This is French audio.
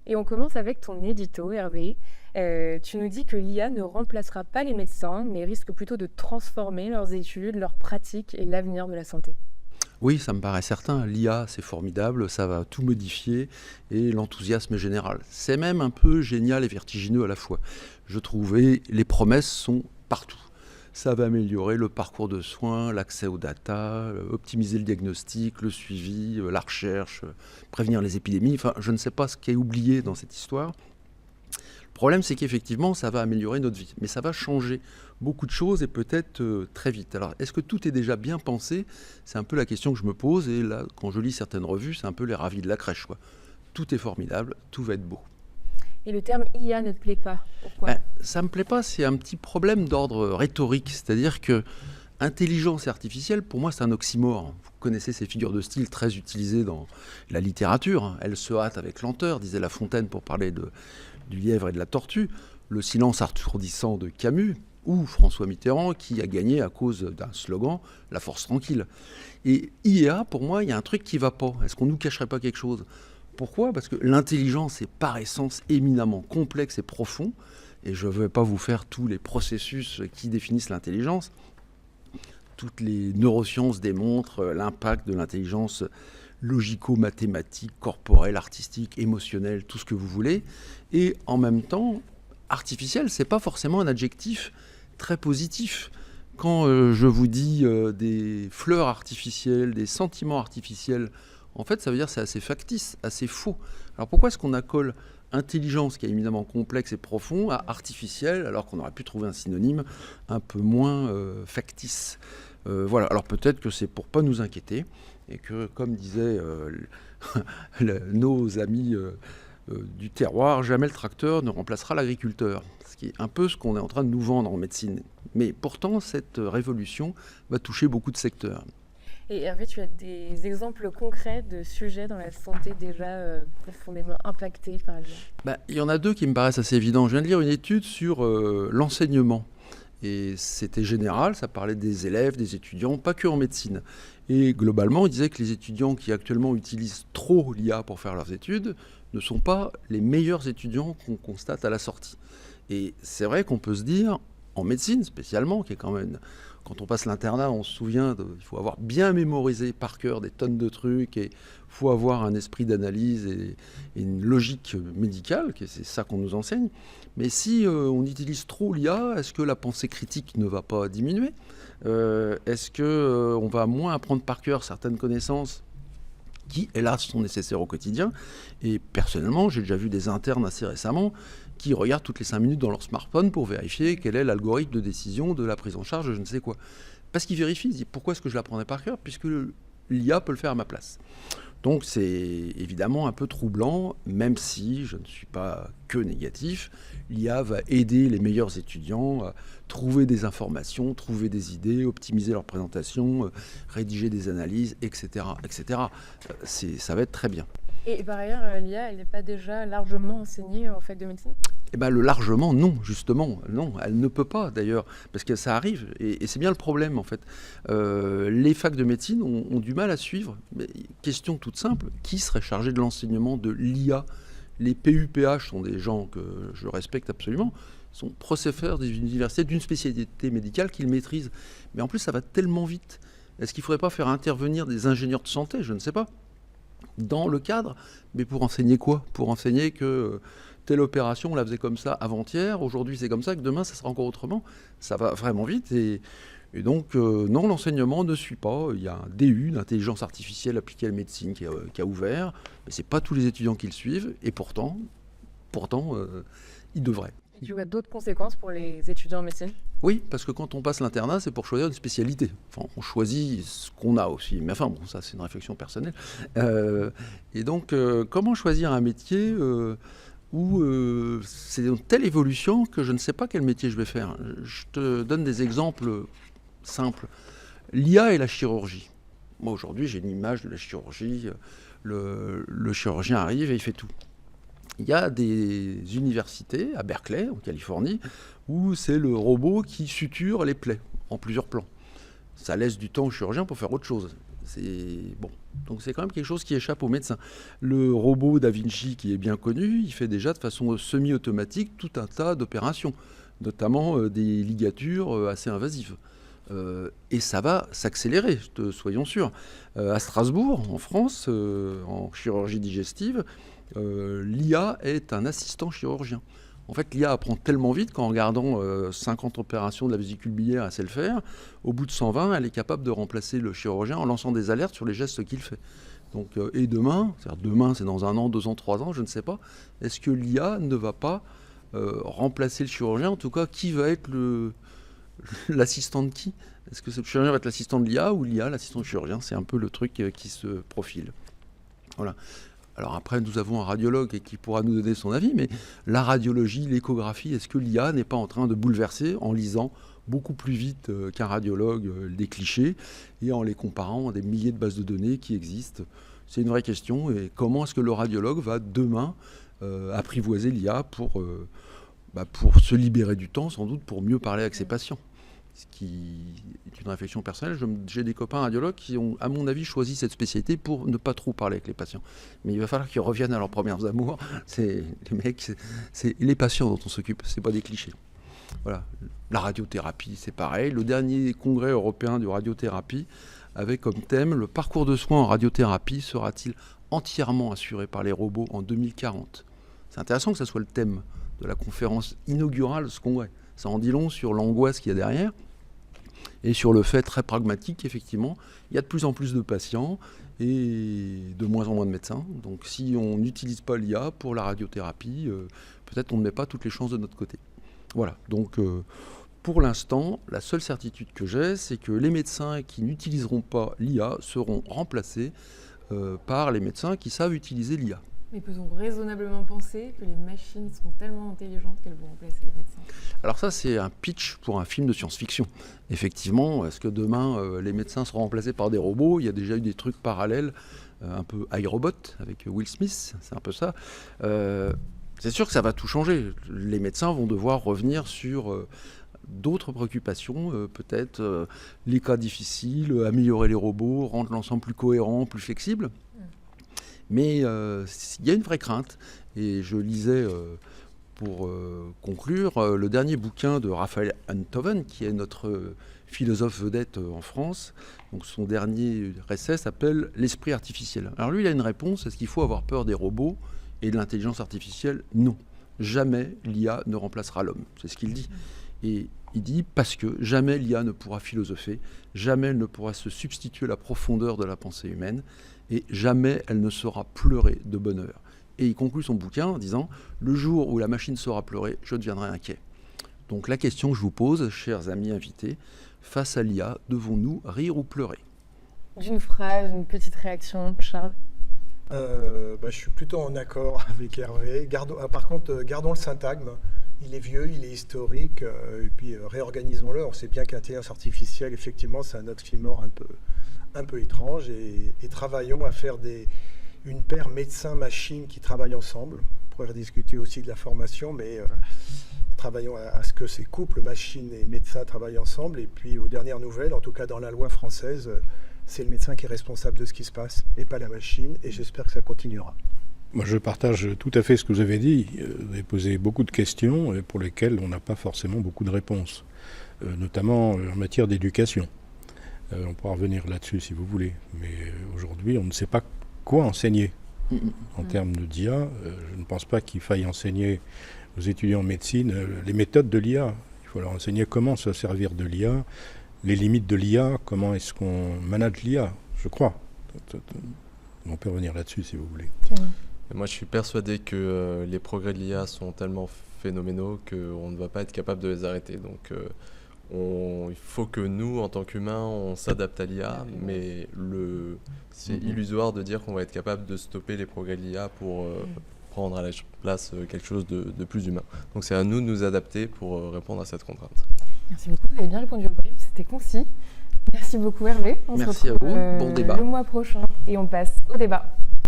Et on commence avec ton édito, Hervé. Tu nous dis que l'IA ne remplacera pas les médecins, mais risque plutôt de transformer leurs études, leurs pratiques et l'avenir de la santé. Oui, ça me paraît certain. L'IA, c'est formidable, ça va tout modifier et l'enthousiasme est général. C'est même un peu génial et vertigineux à la fois. Je trouvais les promesses sont partout. Ça va améliorer le parcours de soins, l'accès aux data, optimiser le diagnostic, le suivi, la recherche, prévenir les épidémies. Enfin, je ne sais pas ce qui est oublié dans cette histoire. Le problème, c'est qu'effectivement, ça va améliorer notre vie, mais ça va changer beaucoup de choses et peut-être très vite. Alors, est-ce que tout est déjà bien pensé? C'est un peu la question que je me pose, et là, quand je lis certaines revues, c'est un peu les ravis de la crèche, quoi. Tout est formidable, tout va être beau. Et le terme IA ne te plaît pas. Pourquoi? Ça me plaît pas, c'est un petit problème d'ordre rhétorique, c'est-à-dire que intelligence artificielle, pour moi, c'est un oxymore. Vous connaissez ces figures de style très utilisées dans la littérature. Elle se hâte avec lenteur, disait La Fontaine pour parler du lièvre et de la tortue. Le silence assourdissant de Camus, ou François Mitterrand, qui a gagné à cause d'un slogan, La force tranquille. Et IA, pour moi, il y a un truc qui ne va pas. Est-ce qu'on ne nous cacherait pas quelque chose? Pourquoi? Parce que l'intelligence est par essence éminemment complexe et profond. Et je ne vais pas vous faire tous les processus qui définissent l'intelligence. Toutes les neurosciences démontrent l'impact de l'intelligence logico-mathématique, corporelle, artistique, émotionnelle, tout ce que vous voulez. Et en même temps, artificiel, c'est pas forcément un adjectif très positif. Quand je vous dis des fleurs artificielles, des sentiments artificiels, en fait, ça veut dire que c'est assez factice, assez faux. Alors pourquoi est-ce qu'on accole intelligence, qui est éminemment complexe et profond, à artificiel, alors qu'on aurait pu trouver un synonyme un peu moins factice? Voilà, alors peut-être que c'est pour pas nous inquiéter, et que, comme disaient nos amis du terroir, jamais le tracteur ne remplacera l'agriculteur. Ce qui est un peu ce qu'on est en train de nous vendre en médecine. Mais pourtant, cette révolution va toucher beaucoup de secteurs. Et Hervé, tu as des exemples concrets de sujets dans la santé déjà profondément impactés par l'IA? Il y en a deux qui me paraissent assez évidents. Je viens de lire une étude sur l'enseignement. Et c'était général, ça parlait des élèves, des étudiants, pas que en médecine. Et globalement, il disait que les étudiants qui actuellement utilisent trop l'IA pour faire leurs études ne sont pas les meilleurs étudiants qu'on constate à la sortie. Et c'est vrai qu'on peut se dire, en médecine spécialement, qui est quand même... Quand on passe l'internat, on se souvient, il faut avoir bien mémorisé par cœur des tonnes de trucs, et il faut avoir un esprit d'analyse et une logique médicale, c'est ça qu'on nous enseigne. Mais si on utilise trop l'IA, est-ce que la pensée critique ne va pas diminuer? Est-ce qu'on va moins apprendre par cœur certaines connaissances qui, hélas, sont nécessaires au quotidien? Et personnellement, j'ai déjà vu des internes assez récemment qui regardent toutes les 5 minutes dans leur smartphone pour vérifier quel est l'algorithme de décision de la prise en charge de je ne sais quoi. Parce qu'ils vérifient, ils disent pourquoi est-ce que je l'apprendrai par cœur, puisque l'IA peut le faire à ma place. Donc c'est évidemment un peu troublant, même si je ne suis pas que négatif. L'IA va aider les meilleurs étudiants à trouver des informations, trouver des idées, optimiser leur présentation, rédiger des analyses, etc. etc. Ça va être très bien. Et par ailleurs, l'IA, elle n'est pas déjà largement enseignée en fac de médecine? Le largement, non, justement. Non, elle ne peut pas, d'ailleurs, parce que ça arrive, et c'est bien le problème, en fait. Les facs de médecine ont du mal à suivre. Mais, question toute simple, qui serait chargé de l'enseignement de l'IA? Les PUPH sont des gens que je respecte absolument, sont professeurs des universités d'une spécialité médicale qu'ils maîtrisent. Mais en plus, ça va tellement vite. Est-ce qu'il ne faudrait pas faire intervenir des ingénieurs de santé? Je ne sais pas. Dans le cadre, mais pour enseigner quoi? Pour enseigner que telle opération, on la faisait comme ça avant-hier, aujourd'hui c'est comme ça, que demain ça sera encore autrement. Ça va vraiment vite, et donc non, l'enseignement ne suit pas. Il y a un DU d'intelligence artificielle appliquée à la médecine qui a ouvert, mais ce n'est pas tous les étudiants qui le suivent, et pourtant ils devraient. Tu vois d'autres conséquences pour les étudiants en médecine? Oui, parce que quand on passe l'internat, c'est pour choisir une spécialité. Enfin, on choisit ce qu'on a aussi. Mais enfin, bon, ça, c'est une réflexion personnelle. Et donc, comment choisir un métier où c'est une telle évolution que je ne sais pas quel métier je vais faire? Je te donne des exemples simples. L'IA et la chirurgie. Moi, aujourd'hui, j'ai une image de la chirurgie. Le chirurgien arrive et il fait tout. Il y a des universités, à Berkeley, en Californie, où c'est le robot qui suture les plaies en plusieurs plans. Ça laisse du temps au chirurgien pour faire autre chose. Bon. Donc c'est quand même quelque chose qui échappe aux médecins. Le robot Da Vinci, qui est bien connu, il fait déjà de façon semi-automatique tout un tas d'opérations, notamment des ligatures assez invasives. Et ça va s'accélérer, soyons sûrs. À Strasbourg, en France, en chirurgie digestive, l'IA est un assistant chirurgien. En fait, l'IA apprend tellement vite qu'en regardant 50 opérations de la vésicule biliaire, elle sait le faire. Au bout de 120, elle est capable de remplacer le chirurgien en lançant des alertes sur les gestes qu'il fait. Donc, et demain, c'est-à-dire demain, c'est dans 1 an, 2 ans, 3 ans, je ne sais pas, est-ce que l'IA ne va pas remplacer le chirurgien? En tout cas, qui va être l'assistant de qui? Est-ce que le chirurgien va être l'assistant de l'IA ou l'IA l'assistant du chirurgien? C'est un peu le truc qui se profile. Voilà. Alors après, nous avons un radiologue qui pourra nous donner son avis, mais la radiologie, l'échographie, est-ce que l'IA n'est pas en train de bouleverser en lisant beaucoup plus vite qu'un radiologue des clichés et en les comparant à des milliers de bases de données qui existent? C'est une vraie question. Et comment est-ce que le radiologue va demain apprivoiser l'IA pour se libérer du temps, sans doute pour mieux parler avec ses patients? Ce qui est une réflexion personnelle. J'ai des copains radiologues qui ont, à mon avis, choisi cette spécialité pour ne pas trop parler avec les patients. Mais il va falloir qu'ils reviennent à leurs premières amours. C'est les mecs, c'est les patients dont on s'occupe, c'est pas des clichés. Voilà. La radiothérapie, c'est pareil. Le dernier congrès européen de radiothérapie avait comme thème: le parcours de soins en radiothérapie sera-t-il entièrement assuré par les robots en 2040? C'est intéressant que ça soit le thème de la conférence inaugurale de ce congrès. Ça en dit long sur l'angoisse qu'il y a derrière et sur le fait très pragmatique qu'effectivement, il y a de plus en plus de patients et de moins en moins de médecins. Donc si on n'utilise pas l'IA pour la radiothérapie, peut-être on ne met pas toutes les chances de notre côté. Voilà, donc pour l'instant, la seule certitude que j'ai, c'est que les médecins qui n'utiliseront pas l'IA seront remplacés par les médecins qui savent utiliser l'IA. Mais peut-on raisonnablement penser que les machines sont tellement intelligentes qu'elles vont remplacer les médecins? Alors ça, c'est un pitch pour un film de science-fiction. Effectivement, est-ce que demain, les médecins seront remplacés par des robots? Il y a déjà eu des trucs parallèles, un peu iRobot avec Will Smith, c'est un peu ça. C'est sûr que ça va tout changer. Les médecins vont devoir revenir sur d'autres préoccupations, peut-être les cas difficiles, améliorer les robots, rendre l'ensemble plus cohérent, plus flexible. Mais il y a une vraie crainte. Et je lisais, pour conclure, le dernier bouquin de Raphaël Enthoven, qui est notre philosophe vedette en France. Donc son dernier essai s'appelle « L'esprit artificiel ». Alors lui, il a une réponse: est-ce qu'il faut avoir peur des robots et de l'intelligence artificielle? Non. Jamais l'IA ne remplacera l'homme. C'est ce qu'il dit. Et il dit parce que jamais l'IA ne pourra philosopher, jamais elle ne pourra se substituer à la profondeur de la pensée humaine, et jamais elle ne saura pleurer de bonheur. Et il conclut son bouquin en disant: le jour où la machine saura pleurer, je deviendrai inquiet. Donc la question que je vous pose, chers amis invités, face à l'IA, devons-nous rire ou pleurer? D'une phrase, une petite réaction, Charles? Je suis plutôt en accord avec Hervé. Par contre, gardons le syntagme. Il est vieux, il est historique, et puis réorganisons-le. On sait bien qu'intelligence artificielle, effectivement, c'est un oxymore un peu étrange, et travaillons à faire une paire médecin-machine qui travaillent ensemble. On pourrait rediscuter aussi de la formation, mais travaillons à ce que ces couples machine et médecin travaillent ensemble. Et puis, aux dernières nouvelles, en tout cas dans la loi française, c'est le médecin qui est responsable de ce qui se passe et pas la machine, et j'espère que ça continuera. Moi, je partage tout à fait ce que vous avez dit. Vous avez posé beaucoup de questions pour lesquelles on n'a pas forcément beaucoup de réponses, notamment en matière d'éducation. On pourra revenir là-dessus si vous voulez. Mais aujourd'hui, on ne sait pas quoi enseigner en termes de d'IA. Je ne pense pas qu'il faille enseigner aux étudiants en médecine les méthodes de l'IA. Il faut leur enseigner comment se servir de l'IA, les limites de l'IA, comment est-ce qu'on manage l'IA, je crois. On peut revenir là-dessus si vous voulez. Moi, je suis persuadé que les progrès de l'IA sont tellement phénoménaux qu'on ne va pas être capable de les arrêter. Donc, il faut que nous, en tant qu'humains, on s'adapte à l'IA, mais c'est illusoire de dire qu'on va être capable de stopper les progrès de l'IA pour prendre à la place quelque chose de plus humain. Donc, c'est à nous de nous adapter pour répondre à cette contrainte. Merci beaucoup, vous avez bien répondu au brief, c'était concis. Merci beaucoup Hervé. On se retrouve à vous, bon débat. Le mois prochain et on passe au débat.